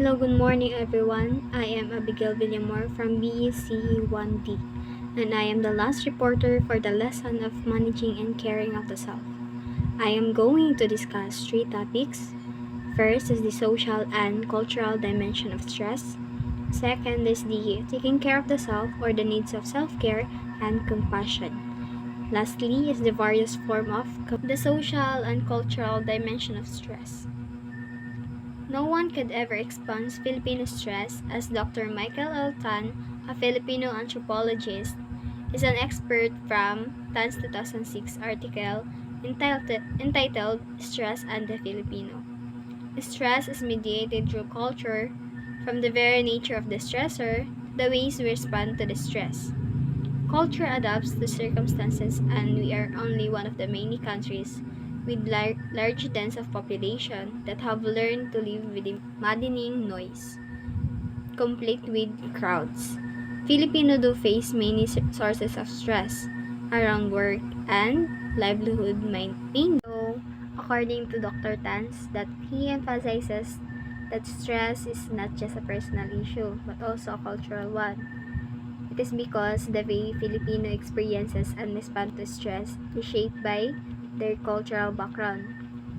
Hello, good morning everyone. I am Abigail Villamor from BECE 1D, and I am the last reporter for the lesson of managing and caring of the self. I am going to discuss three topics. First is the social and cultural dimension of stress. Second is the taking care of the self or the needs of self-care and compassion. Lastly is the various form of the social and cultural dimension of stress. No one could ever expunge Filipino stress, as Dr. Michael L. Tan, a Filipino anthropologist, is an expert from Tan's 2006 article entitled Stress and the Filipino. Stress is mediated through culture, from the very nature of the stressor, the ways we respond to the stress. Culture adapts to circumstances, and we are only one of the many countries with large dense of population that have learned to live with the maddening noise, complete with crowds. Filipino do face many sources of stress around work and livelihood mainly. So, according to Dr. Tans, that he emphasizes that stress is not just a personal issue but also a cultural one. It is because the way Filipino experiences and respond to stress is shaped by their cultural background.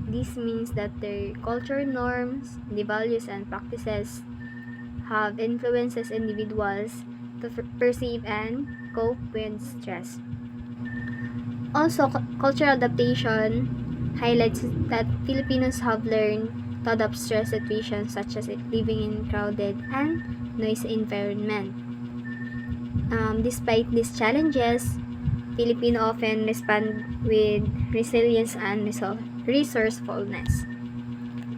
This means that their culture norms, the values and practices have influences individuals to perceive and cope with stress. Also, cultural adaptation highlights that Filipinos have learned to adapt stress situations such as living in crowded and noisy environment. Despite these challenges, Filipinos often respond with resilience and resourcefulness.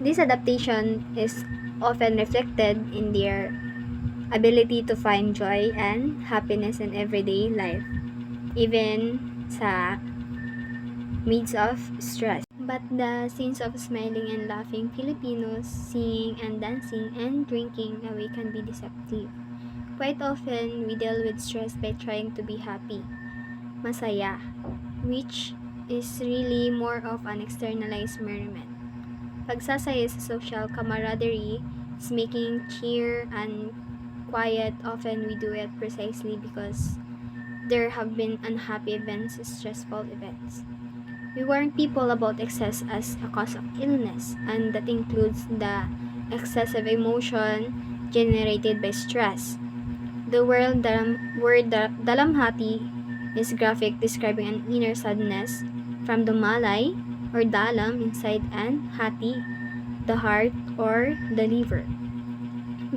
This adaptation is often reflected in their ability to find joy and happiness in everyday life, even sa midst of stress. But the scenes of smiling and laughing Filipinos, singing and dancing and drinking away can be deceptive. Quite often, we deal with stress by trying to be happy, masaya, which is really more of an externalized merriment. Pagsasaya sa social camaraderie is making cheer and quiet. Often we do it precisely because there have been unhappy events, stressful events. We warn people about excess as a cause of illness, and that includes the excessive emotion generated by stress. The word dalamhati is graphic, describing an inner sadness from the malay or dalam inside and hati, the heart or the liver,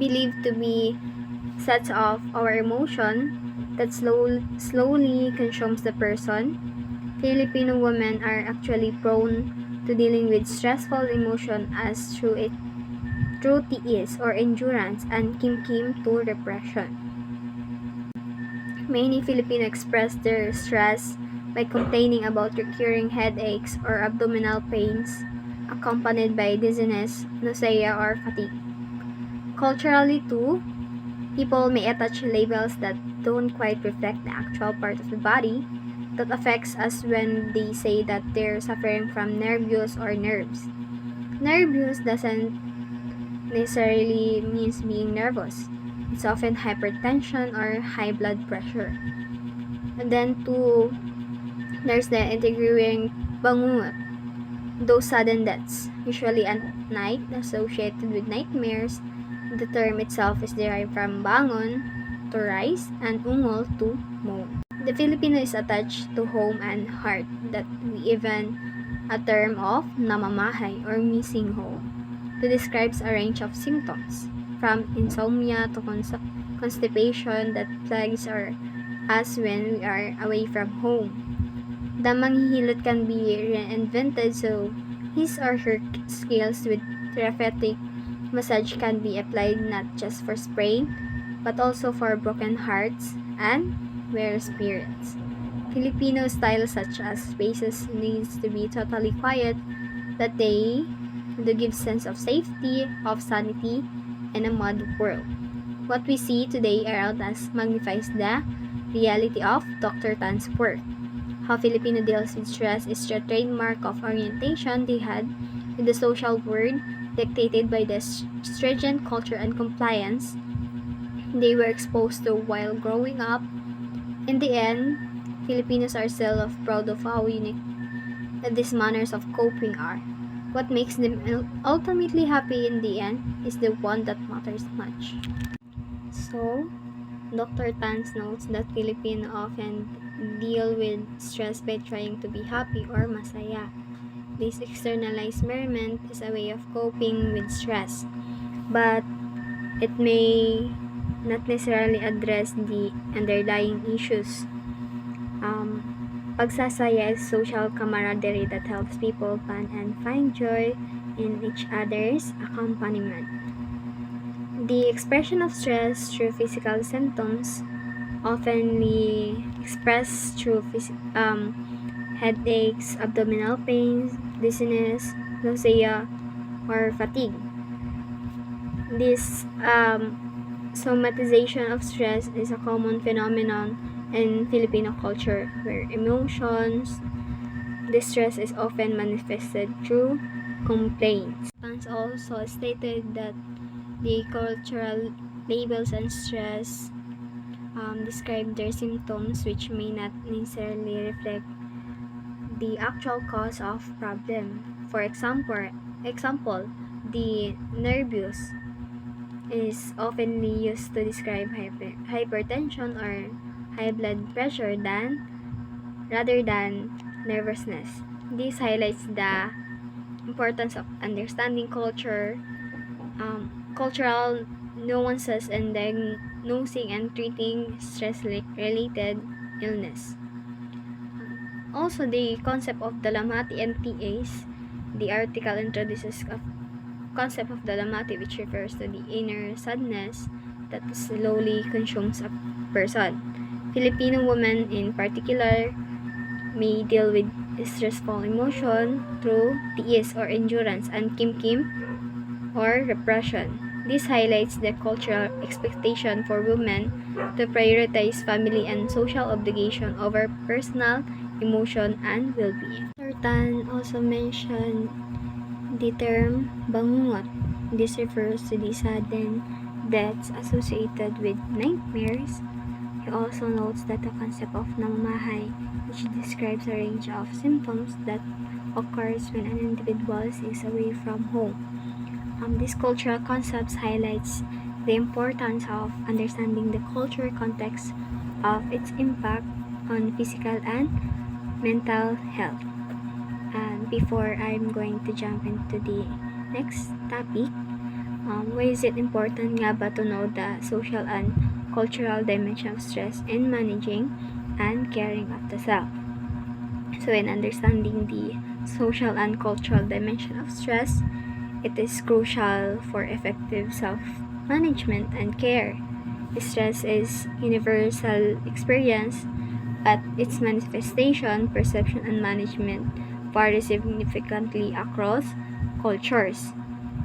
believed to be sets of our emotion that slowly consumes the person. Filipino women are actually prone to dealing with stressful emotion as through tiis or endurance and kimkim to repression. Many Filipino express their stress by complaining about recurring headaches or abdominal pains accompanied by dizziness, nausea, or fatigue. Culturally too, people may attach labels that don't quite reflect the actual part of the body that affects us when they say that they're suffering from nervous or nerves. Nervous doesn't necessarily means being nervous. It's often hypertension or high blood pressure. And then there's the intriguing bangungot, those sudden deaths, usually at night associated with nightmares. The term itself is derived from bangon, to rise, and ungol, to moan. The Filipino is attached to home and heart, that we even a term of namamahay or missing home to describes a range of symptoms, from insomnia to constipation that plagues us when we are away from home. The manghihilot can be reinvented so his or her skills with therapeutic massage can be applied not just for sprain, but also for broken hearts and weary spirits. Filipino style such as spaces needs to be totally quiet, that they do give sense of safety, of sanity, in a mud world. What we see today around us magnifies the reality of Dr. Tan's work. How Filipino deals with stress is the trademark of orientation they had with the social world dictated by the stringent culture and compliance they were exposed to while growing up. In the end, Filipinos are still proud of how unique these manners of coping are. What makes them ultimately happy in the end is the one that matters much. So, Dr. Tans notes that Filipinos often deal with stress by trying to be happy or masaya. This externalized merriment is a way of coping with stress, but it may not necessarily address the underlying issues. Pagsasaya is social camaraderie that helps people bond and find joy in each other's accompaniment. The expression of stress through physical symptoms, often expressed through headaches, abdominal pains, dizziness, nausea, or fatigue. This somatization of stress is a common phenomenon in Filipino culture where emotions, distress is often manifested through complaints. Fans also stated that the cultural labels and stress describe their symptoms which may not necessarily reflect the actual cause of problem. For example, the nervous is often used to describe hypertension or high blood pressure rather than nervousness. This highlights the importance of understanding cultural nuances in diagnosing and treating stress-related illness. Also, the concept of Dalamhati and TAs, the article introduces a concept of Dalamhati which refers to the inner sadness that slowly consumes a person. Filipino women in particular may deal with stressful emotion through tiis or endurance and kimkim or repression. This highlights the cultural expectation for women to prioritize family and social obligation over personal emotion and well-being. Dr. Tan also mentioned the term bangungot. This refers to the sudden deaths associated with nightmares. He also notes that the concept of namamahay, which describes a range of symptoms that occurs when an individual is away from home. These cultural concepts highlights the importance of understanding the cultural context of its impact on physical and mental health. And before I'm going to jump into the next topic, why is it important nga ba to know the social and cultural dimension of stress in managing and caring of the self? So in understanding the social and cultural dimension of stress, it is crucial for effective self-management and care. Stress is universal experience, but its manifestation, perception, and management vary significantly across cultures.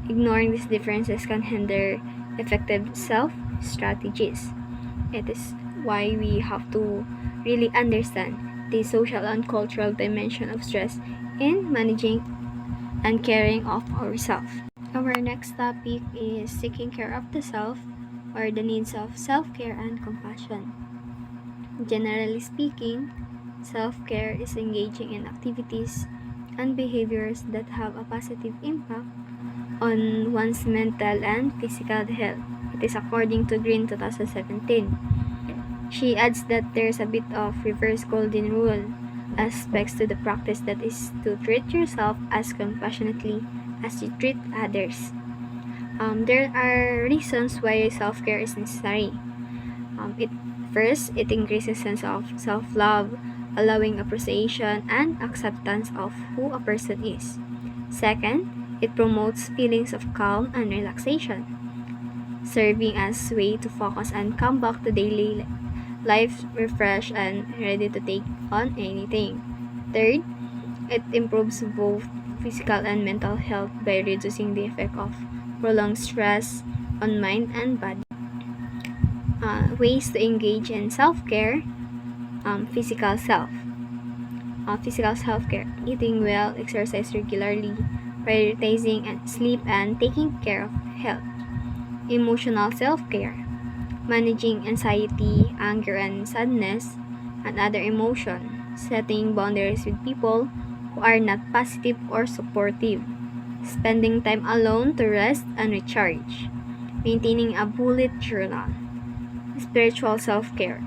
Ignoring these differences can hinder effective self-strategies. It is why we have to really understand the social and cultural dimension of stress in managing and caring of ourselves. Our next topic is taking care of the self, or the needs of self-care and compassion. Generally speaking, self-care is engaging in activities and behaviors that have a positive impact on one's mental and physical health. It is according to Green 2017. She adds that there's a bit of reverse golden rule aspects to the practice, that is to treat yourself as compassionately as you treat others. There are reasons why self-care is necessary. First, it increases sense of self-love, allowing appreciation and acceptance of who a person is. Second, it promotes feelings of calm and relaxation, serving as a way to focus and come back to daily life refreshed and ready to take on anything. Third, it improves both physical and mental health by reducing the effect of prolonged stress on mind and body. Ways to engage in self-care. Physical self-care, eating well, exercise regularly, prioritizing sleep and taking care of health. Emotional self-care, managing anxiety, anger, and sadness, and other emotions, setting boundaries with people who are not positive or supportive, spending time alone to rest and recharge, maintaining a bullet journal. Spiritual self-care,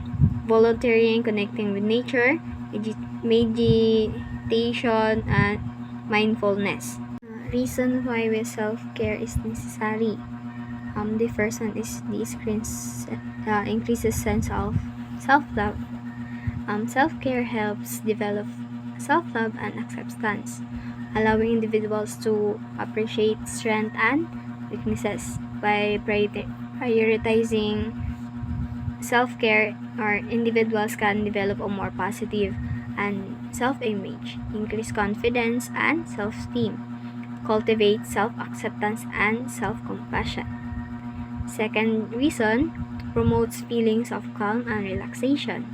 volunteering, connecting with nature, meditation, and mindfulness. Reason why self-care is necessary. The first one is the increases sense of self-love. Self-care helps develop self-love and acceptance, allowing individuals to appreciate strengths and weaknesses. By prioritizing self-care, our individuals can develop a more positive and self-image, increase confidence and self-esteem, cultivate self-acceptance and self-compassion. Second reason, promotes feelings of calm and relaxation.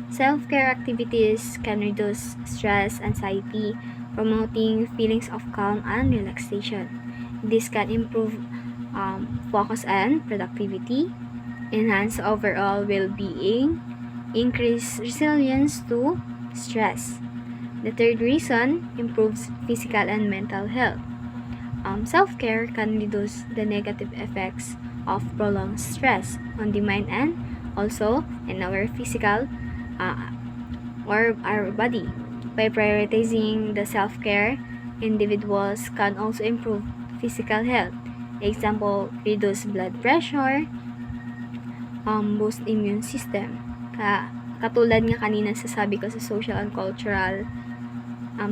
Self-care activities can reduce stress, anxiety, promoting feelings of calm and relaxation. This can improve focus and productivity, enhance overall well-being, increase resilience to stress. The third reason, improves physical and mental health. Self-care can reduce the negative effects of prolonged stress on the mind and also in our physical or our body. By prioritizing the self-care, individuals can also improve physical health. Example, reduce blood pressure, boost immune system. Katulad nga kanina sasabi ko sa social and cultural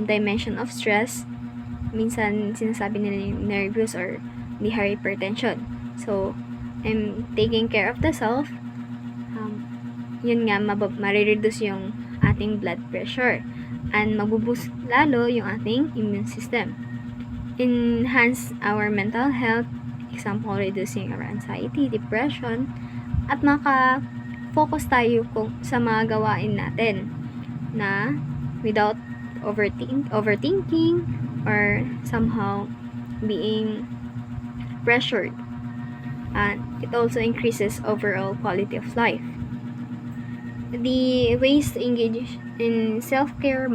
dimension of stress, minsan sinasabi nila yung nervous or the hypertension. So, taking care of the self, yun nga, marireduce yung ating blood pressure and magbuboost lalo yung ating immune system. Enhance our mental health, example, reducing our anxiety, depression, at maka-focus tayo sa mga gawain natin na without overthinking or somehow being pressured. And it also increases overall quality of life. The ways to engage in self-care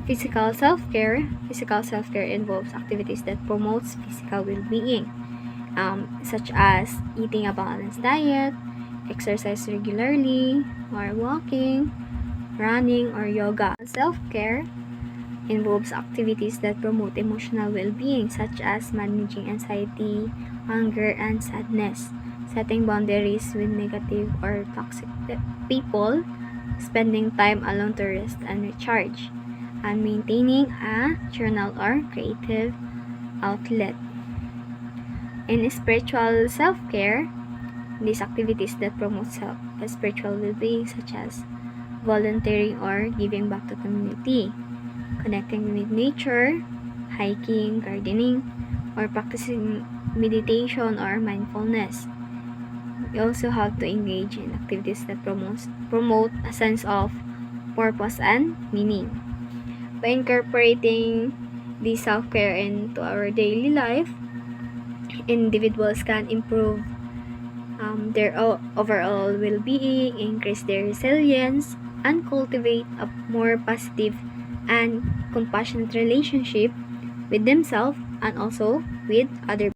physical self-care involves activities that promotes physical well-being, such as eating a balanced diet, exercise regularly, or walking, running, or yoga. Self-care involves activities that promote emotional well-being, such as managing anxiety, anger, and sadness, setting boundaries with negative or toxic people, spending time alone to rest and recharge, and maintaining a journal or creative outlet. In spiritual self-care, these activities that promote spiritual well-being, such as volunteering or giving back to community, connecting with nature, hiking, gardening, or practicing meditation or mindfulness. We also have to engage in activities that promote a sense of purpose and meaning. By incorporating the self-care into our daily life, individuals can improve their overall well-being, increase their resilience, and cultivate a more positive and compassionate relationship with themselves and also with other people.